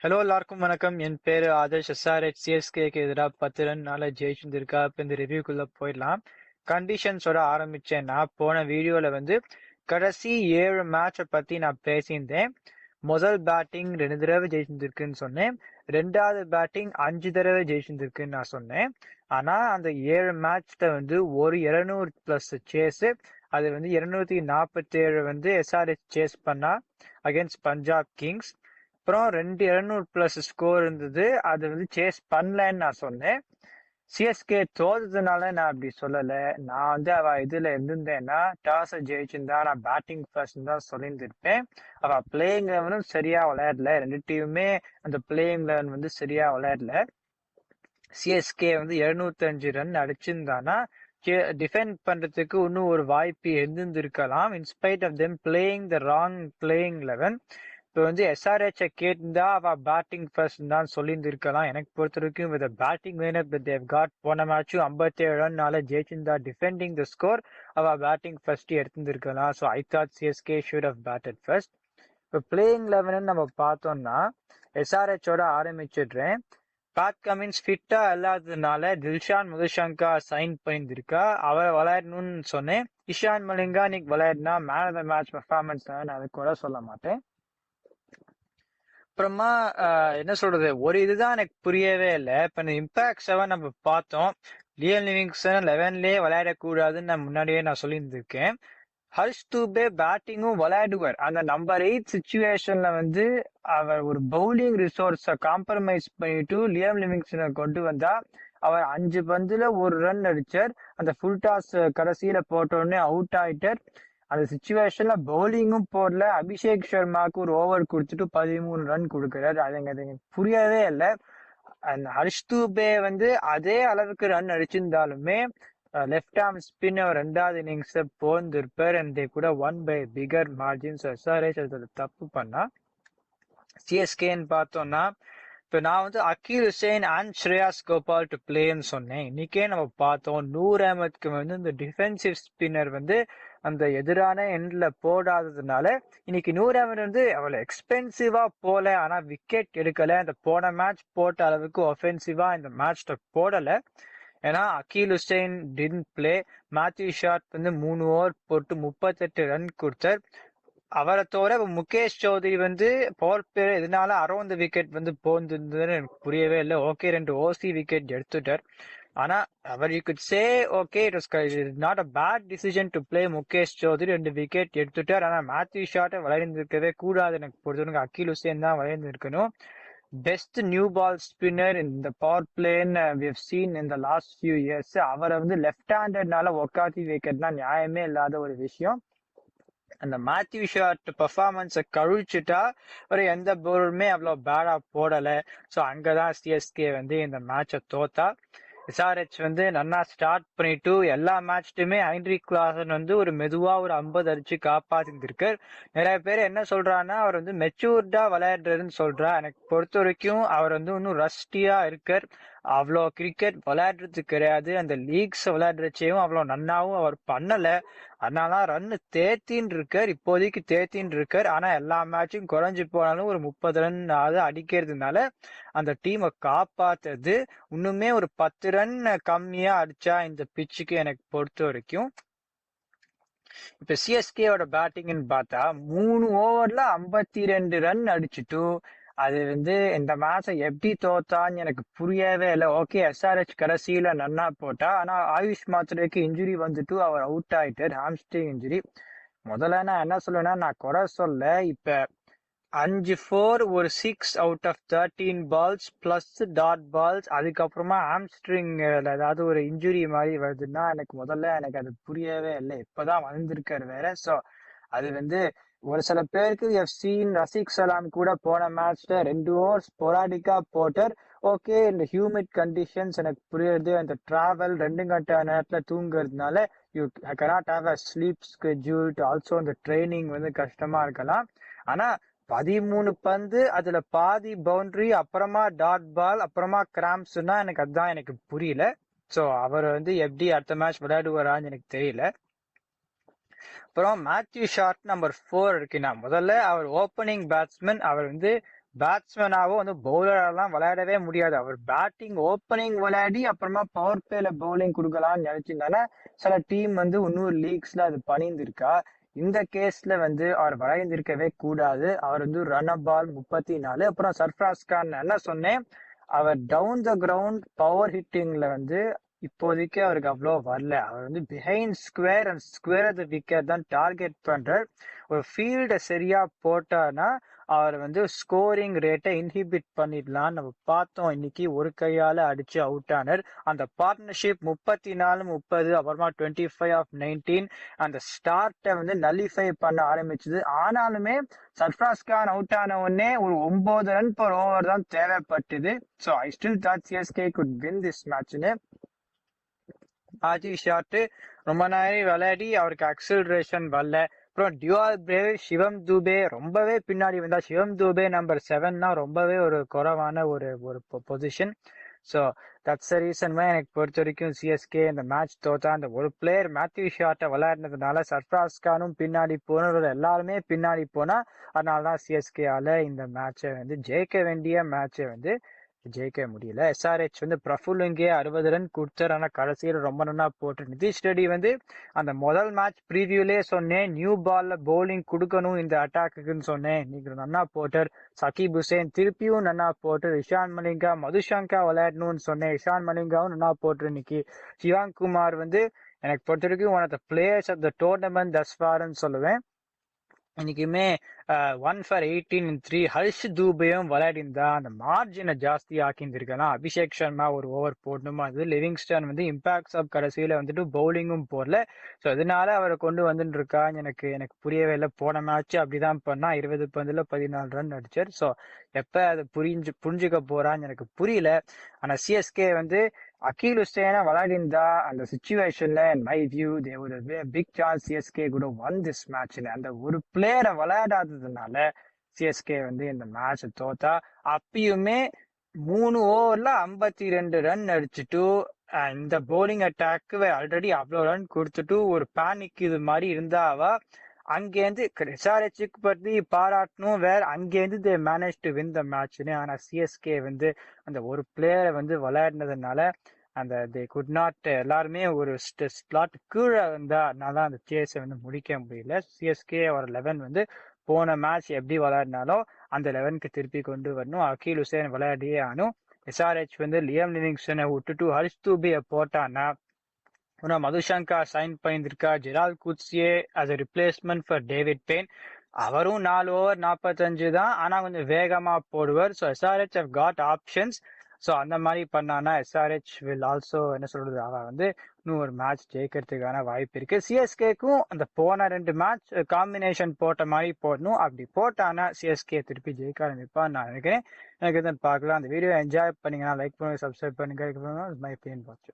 Hello எல்லாருக்கும் வணக்கம். என் பேரு ஆதர்ஷ். எஸ்ஆர்ஹெச் சிஎஸ்கேக்கு எதிராக 10 ரன்னால ஜெயிச்சிருந்திருக்கா. இப்ப இந்த ரிவ்யூக்குள்ள போயிடலாம். கண்டிஷன்ஸோட ஆரம்பிச்சேன்னா, போன வீடியோல கடைசி 7 மேட்சை பத்தி நான் பேசியிருந்தேன். முதல் பேட்டிங் 2 தடவை ஜெயிச்சிருக்குன்னு சொன்னேன். ரெண்டாவது பேட்டிங் 5 தடவை ஜெயிச்சிருக்குன்னு நான் சொன்னேன். ஆனா அந்த 7 மேட்ச்ல ஒரு 200 பிளஸ் சேஸ், அது 247 எஸ்ஆர்ஹெச் சேஸ் பண்ணா அகேன்ஸ்ட் பஞ்சாப் கிங்ஸ். அப்புறம் 200 பிளஸ் ஸ்கோர் இருந்தது, அது சேஸ் பண்ணலன்னு நான் சொன்னேன். சிஎஸ்கே தோத்ததுனால நான் அப்படி சொல்லல. நான் அவ இதுல இருந்திருந்தேன்னா டாஸ் ஜெயிச்சிருந்தா நான் பேட்டிங் ஃபர்ஸ்ட் தான் சொல்லியிருந்திருப்பேன். அவ பிளேயிங் லெவனும் சரியா விளையாடல. ரெண்டு டீமுமே அந்த பிளேயிங் லெவன் சரியா விளையாடல. சிஎஸ்கே 205 ரன் அடிச்சிருந்தானா டிஃபெண்ட் பண்றதுக்கு இன்னும் ஒரு வாய்ப்பு இருந்திருக்கலாம். In spite of them playing the wrong playing eleven. இப்போ எஸ்ஆர்ஹெச் கேட்டிருந்தா அவ பேட்டிங் ஃபர்ஸ்ட் தான் சொல்லியிருந்திருக்கலாம். எனக்கு பொறுத்த வரைக்கும் வித் பேட்டிங் வேணும் தேவ் காட். போன மேட்சும் 57 ரன்னால ஜெயிச்சிருந்தா டிஃபெண்டிங் த ஸ்கோர் அவ பேட்டிங் ஃபர்ஸ்ட் எடுத்திருந்திருக்கலாம். So I thought CSK should have batted first. இப்போ பிளேயிங் லெவன் நம்ம பார்த்தோம்னா எஸ்ஆர்ஹெச்சோட ஆரம்பிச்சிடுறேன். பேட் கமின்ஸ் ஃபிட்டா இல்லாததுனால தில்ஷான் மதுஷங்கா சைன் பண்ணியிருக்கா. அவரை விளையாடணும்னு சொன்னேன். இஷான் மலிங்கா இன்னைக்கு விளையாடினா man of the match performance நான் அதை கூட சொல்ல மாட்டேன். அப்புறமா என்ன சொல்றது, ஒரு இதுதான் எனக்கு புரியவே இல்லை. இப்ப இந்த இம்பாக்ட் 7 நம்ம பார்த்தோம். லியம் லிவிங்ஸ்டன் 11லயே விளையாடக்கூடாதுன்னு நான் முன்னாடியே நான் சொல்லியிருந்திருக்கேன். ஹர்ஷ் தூபே பேட்டிங்கும் விளையாடுவார். அந்த நம்பர் 8 சுச்சுவேஷன்ல அவர் ஒரு பவுலிங் ரிசோர்ஸ காம்ப்ரமைஸ் பண்ணிட்டு லியம் லிவிங்ஸ்டனை கொண்டு வந்தா அவர் 5 பந்துல 1 ரன் அடிச்சார். அந்த ஃபுல் டாஸ் கடைசியில போட்ட உடனே அவுட் ஆயிட்டார். அந்த சுச்சுவேஷன்ல பவுலிங்கும் போடல. அபிஷேக் சர்மாக்கு ஒரு ஓவர் கொடுத்துட்டு 13 ரன் கொடுக்கிறாரு. அது எனக்கு புரியவே இல்லை. அந்த ஹர்ஷ் தூபே அதே அளவுக்கு ரன் அடிச்சிருந்தாலுமே லெஃப்ட் ஆர்ம் ஸ்பின்னர் 2வது இன்னிங்ஸ் போந்திருப்பார். அண்ட் கூட 1 by பிகர் மார்ஜின். எஸ்ஆர்ஹெச் அதுல தப்பு பண்ணா. சிஎஸ்கேன்னு பார்த்தோம்னா இப்ப நான் அக்கீல் ஹுசைன் அண்ட் ஸ்ரேயாஸ் கோபால் டு பிளேன்னு சொன்னேன். இன்னைக்கே நம்ம பார்த்தோம் நூர் அஹமத்க்கு இந்த டிஃபென்சிவ் ஸ்பின்னர் அந்த எதிரான எண்ட்ல போடாததுனால இன்னைக்கு நூர் அஹமத் அவ்வளவு எக்ஸ்பென்சிவா போல. ஆனா விக்கெட் எடுக்கல. அந்த போன மேட்ச் போட்ட அளவுக்கு ஒஃபென்சிவா இந்த மேட்ச்ல போடல. ஏன்னா Akeal Hosein didn't play. Matthew Short 3 over போட்டு 38 ரன் கொடுத்தார். அவரை தவிர முகேஷ் சௌத்ரி பவர் பிளே இதனால அரௌண்ட் விக்கெட் போந்திருந்ததுன்னு எனக்கு புரியவே இல்லை. ஓகே 2 ஓசி விக்கெட் எடுத்துட்டார். ஆனா அவர் you could say okay it was not a bad decision to play. Mukesh Choudhary 2 wicket எடுத்துட்டார். ஆனா மேத்யூ ஷாட்டை விளையாண்டிருக்கவே கூடாது. எனக்கு பொறுத்தவரைக்கும் அக்கீல் ஹுசைன் தான் விளையாண்டிருக்கணும். பெஸ்ட் நியூ பால் ஸ்பின்னர் இந்த பவர் பிளேன்னு we have seen in the last few years. அவரை லெஃப்ட் ஹேண்டட்னால ஒக்காத்தி விக்கெட்னா நியாயமே இல்லாத ஒரு விஷயம். அந்த மேத்யூ ஷாட் பெர்ஃபார்மன்ஸை கழிச்சுட்டா ஒரு எந்த பவுலருமே அவ்வளவு பேடா போடல. ஸோ அங்கதான் சிஎஸ்கே இந்த மேட்சை தோத்தா. எஸ்ஆர்ஹெச் நல்லா ஸ்டார்ட் பண்ணிட்டு எல்லா மேட்ச்லயுமே ஹென்ரிக் கிளாசன் ஒரு மெதுவா ஒரு 50 அடிச்சு காப்பாத்திருக்காரு. நிறைய பேர் என்ன சொல்றான்னா அவர் மெச்சூர்டா விளையாடுறாருன்னு சொல்றா. எனக்கு பொறுத்த வரைக்கும் அவர் இன்னும் ரஸ்டியா இருக்கார். அவ்வளோ கிரிக்கெட் விளையாடுறது கிடையாது. அந்த லீக்ஸ் விளையாடுறச்சையும் அவ்வளோ நன்னாவும் அவர் பண்ணல. அதனால ரன் தேத்தின்னு இருக்கார். இப்போதைக்கு தேத்தின்னு இருக்கார். ஆனா எல்லா மேட்சும் குறைஞ்சு போனாலும் ஒரு 30 ரன் அடிக்கிறதுனால அந்த டீமை காப்பாத்துறது. இன்னுமே ஒரு 10 ரன் கம்மியா அடிச்சா இந்த பிச்சுக்கு எனக்கு பொறுத்த வரைக்கும். இப்ப சிஎஸ்கேவோட பேட்டிங்னு பார்த்தா 3 ஓவர்ல 52 ரன் அடிச்சுட்டு அது இந்த மேட்சை எப்படி தோத்தான்னு எனக்கு புரியவே இல்லை. ஓகே எஸ்ஆர்ஹெச் கடைசியில நன்னா போட்டா. ஆனா ஆயுஷ் மாத்ரேக்கு இன்ஜுரி அவர் அவுட் ஆயிட்டார். Hamstring injury. முதல்ல நான் என்ன சொல்லுவேன்னா நான் குறை சொல்ல. இப்ப 5 4 ஒரு 6 out of 13 balls plus dot balls அதுக்கப்புறமா ஹாம்ஸ்ட்ரிங் ஏதாவது ஒரு இன்ஜுரி மாதிரி வருதுன்னா எனக்கு அது புரியவே இல்லை. இப்பதான் வந்திருக்காரு வேற. ஸோ அது ஒரு சில பேருக்கு எஃப் சீன் ரசிக் சலாம் கூட போன மேட்ச்ல 2 ஓவர் ஸ்பொராடிக்கா போட்டார். ஓகே இந்த ஹியூமிட் கண்டிஷன்ஸ் எனக்கு புரியுது. அந்த டிராவல் 2 கட்ட நேரத்துல தூங்குறதுனால you cannot have a sleep schedule. Also இந்த ட்ரைனிங் கஷ்டமா இருக்கலாம். ஆனா 13 பந்து அதுல பாதி பவுண்டரி அப்புறமா டாட் பால் அப்புறமா கிராம்ப்ஸ்னா அதுதான் எனக்கு புரியல. சோ அவர் எப்படி அடுத்த மேட்ச் விளையாடுவாரான்னு எனக்கு தெரியல. அப்புறம் மேத்யூ ஷாட் நம்பர் 4 இருக்குன்னா முதல்ல அவர் ஓப்பனிங் பேட்ஸ்மேன். அவர் பேட்ஸ்மேனாவோ வந்து பவுலரெல்லாம் விளையாடவே முடியாது. அவர் பேட்டிங் ஓப்பனிங் விளையாடி அப்புறமா பவர் பிளேல பவுலிங் கொடுக்கலாம்னு நினைச்சிருந்தாலும் சில டீம் வந்து இன்னொரு லீக்ஸ்ல அது பண்ணியிருந்திருக்கா. இந்த கேஸ்ல வந்து அவர் விளையாண்டிருக்கவே கூடாது. அவர் வந்து ரன் பால் 34. அப்புறம் சர்ஃப்ராஸ் கான் என்ன சொன்னேன், அவர் டவுன் த கிரவுண்ட் பவர் ஹிட்டிங்ல வந்து இப்போதைக்கு அவருக்கு அவ்வளோ வரல. அவர் வந்து behind square and square of the wicket தான் டார்கெட் பண்றார். ஒரு ஃபீல்டை சரியா போட்டானா அவர் வந்து ஸ்கோரிங் ரேட்டை இன்ஹிபிட் பண்ணிடலாம். நம்ம பார்த்தோம் இன்னைக்கு ஒரு கையால அடிச்சு அவுட் ஆனர். அந்த பார்ட்னர்ஷிப் 34-30 அப்புறமா 25/19 அந்த ஸ்டார்ட்டை வந்து நல்லிஃபை பண்ண ஆரம்பிச்சது. ஆனாலுமே சர்ஃப்ராஸ் கான் அவுட் ஆன உடனே ஒரு 9 ரன் per ஓவர் தான் தேவைப்பட்டது. So I still thought CSK could win this மேட்ச்னு. ஆஜி ஷாட் ரொம்ப நேரம் விளையாடி அவருக்கு அக்சலரேஷன் வரல. அப்புறம் டியூஆல் பிரேவ் சிவம் தூபே ரொம்பவே பின்னாடி வந்தா. சிவம் தூபே நம்பர் 7 ரொம்பவே ஒரு குறைவான ஒரு ஒரு பொசிஷன். ஸோ தட்ஸ் ரீசன் எனக்கு பொறுத்த வரைக்கும் சிஎஸ்கே இந்த மேட்ச் தோத்தா. அந்த ஒரு பிளேயர் மேத்யூ ஷாட்டை விளையாடுனதுனால சர்ஃப்ராஸ் கானும் பின்னாடி போனவர்கள் எல்லாருமே பின்னாடி போனா அதனாலதான் சிஎஸ்கேயால இந்த மேட்சை வந்து ஜெயிக்க வேண்டிய மேட்சை வந்து ஜெயிக்க முடியல. எஸ்ஆர்ஹெச் வந்து பிரஃபுல் இங்கே 60 ரன் கொடுத்தார். ஆனா கடைசியில் ரொம்ப ரன்னா போட்டு நிதிஷ் ரெட்டி வந்து அந்த முதல் மேட்ச் ப்ரீவியூலே சொன்னேன் நியூ பால்ல பவுலிங் கொடுக்கணும் இந்த அட்டாக்குன்னு சொன்னேன். இன்னைக்கு நன்னா போட்டர். சகிப் ஹுசேன் திருப்பியும் நன்னா போட்டு. இஷான் மலிங்கா மதுஷங்கா விளையாடணும்னு சொன்னேன். இஷான் மலிங்காவும் நன்னா போட்டு. இன்னைக்கு சிவாங் குமார் வந்து எனக்கு பொறுத்த வரைக்கும் one of the players of the tournament தஸ்வார்னு சொல்லுவேன். இன்னைக்குமே 1 for 18 in 3 ஹர்ஷ் தூபையும் விளையாடிருந்தா அந்த மார்ஜினை ஜாஸ்தி ஆக்கியிருந்திருக்கலாம். அபிஷேக் சர்மா ஒரு ஓவர் போடணுமா அது. லிவிங்ஸ்டன் வந்து இம்பாக்ட்ஸ் ஆஃப் கடைசியில வந்துட்டு பவுலிங்கும் போடல. ஸோ அதனால அவரை கொண்டு வந்துட்டு இருக்கா. எனக்கு புரியவே இல்லை. போன மேட்ச் அப்படிதான் பண்ணா. 20 பந்துல 14 ரன் அடிச்சார். ஸோ எப்ப அதை புரிஞ்சுக்க போறான்னு எனக்கு புரியல. ஆனா சிஎஸ்கே வந்து அகீல் ஹுசேனா விளையாடிருந்தா அந்த சுச்சுவேஷன்ல மை வியூ தே ஒரு பிக் சான்ஸ் சிஎஸ்கே கூட ஒன் திஸ் மேட்ச்ல. அந்த ஒரு பிளேயரை விளையாடாததுனால சிஎஸ்கே வந்து இந்த மேட்ச் தோத்தா. அப்பயுமே 3 ஓவர்ல 52 ரன் அடிச்சுட்டு இந்த பவுலிங் அட்டாக்கு ஆல்ரெடி அவ்வளோ ரன் கொடுத்துட்டு ஒரு பேனிக் இது மாதிரி இருந்தாவா அங்கேருந்து எஸ்ஆர்ஹெச்சுக்கு பத்தி பாராட்டணும். வேற அங்கேருந்து they manage to win the மேட்ச்னு. ஆனா சிஎஸ்கே வந்து அந்த ஒரு பிளேயரை வந்து விளையாடினதுனால அந்த தே குட் நாட் எல்லாருமே ஒரு ஸ்லாட் கீழே இருந்தா அதனால அந்த சேஸை வந்து முடிக்க முடியல. சிஎஸ்கே ஒரு 11 வந்து போன மேட்ச் எப்படி விளையாடினாலும் அந்த 11க்கு திருப்பி கொண்டு வரணும். அகீல் ஹுசேன் விளையாடியே ஆனும். எஸ்ஆர்ஹெச் வந்து லியம் லிவிங்ஸ்டனை விட்டுட்டு ஹர்ஷ் தூபியை போட்டான்னா மதுஷங்கா சைன் பண்ணிருக்கா. Gerald Coetzee as a replacement for David Payne. அவரும் 4 ஓவர் 45 தான். ஆனா கொஞ்சம் வேகமா போடுவார். So SRH have got options. So அந்த மாதிரி பண்ணானா எஸ்ஆர்ஹெச் வில் ஆல்சோ என்ன சொல்றது அவன் வந்து இன்னும் ஒரு மேட்ச் ஜெயிக்கிறதுக்கான வாய்ப்பு இருக்கு. சிஎஸ்கேக்கும் அந்த போன 2 மேட்ச் காம்பினேஷன் போட்ட மாதிரி போடணும். அப்படி போட்டானா சிஎஸ்கே திருப்பி ஜெயிக்க ஆரம்பிப்பான்னு நான் நினைக்கிறேன். எனக்கு பார்க்கலாம். அந்த வீடியோ என்ஜாய் பண்ணீங்கன்னா லைக் பண்ணுங்க, சப்ஸ்கிரைப் பண்ணுங்க. My pain watch.